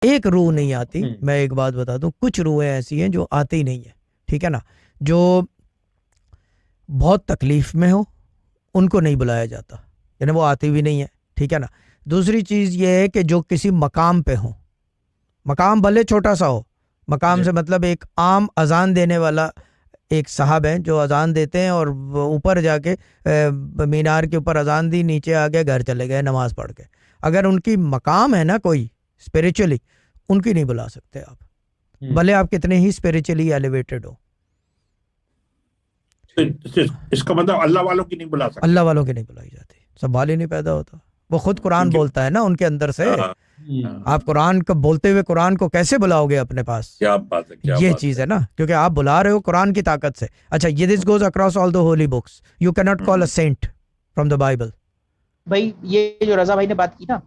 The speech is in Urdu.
ایک روح نہیں آتی. میں ایک بات بتا دوں, کچھ روحیں ایسی ہیں جو آتی ہی نہیں ہیں, ٹھیک ہے نا, جو بہت تکلیف میں ہو ان کو نہیں بلایا جاتا, یعنی وہ آتی بھی نہیں ہے, ٹھیک ہے نا. دوسری چیز یہ ہے کہ جو کسی مقام پہ ہوں, مقام بھلے چھوٹا سا ہو, مقام سے مطلب ایک عام اذان دینے والا ایک صاحب ہیں جو اذان دیتے ہیں اور اوپر جا کے مینار کے اوپر اذان دی, نیچے آ گئے, گھر چلے گئے نماز پڑھ کے. اگر ان کی مقام ہے نا کوئی اسپریچولی, ان کی نہیں بلا سکتے آپ, بھلے آپ کتنے ہی اسپریچولی ایلیویٹڈ ہو. اس کا مطلب اللہ والوں کی نہیں بلا سکتے, اللہ والوں کی نہیں بلائی جاتی, سوال ہی نہیں پیدا ہوتا. وہ خود قرآن بولتا ہے نا ان کے اندر سے. آپ قرآن کو بولتے ہوئے قرآن کو کیسے بلاؤ گے اپنے پاس؟ کیا بات ہے, یہ چیز ہے نا, کیونکہ آپ بلا رہے ہو قرآن کی طاقت سے. اچھا, یہ this goes across all the holy books, you can not call a saint from the Bible. بھائی یہ جو رضا بھائی نے بات کی نا,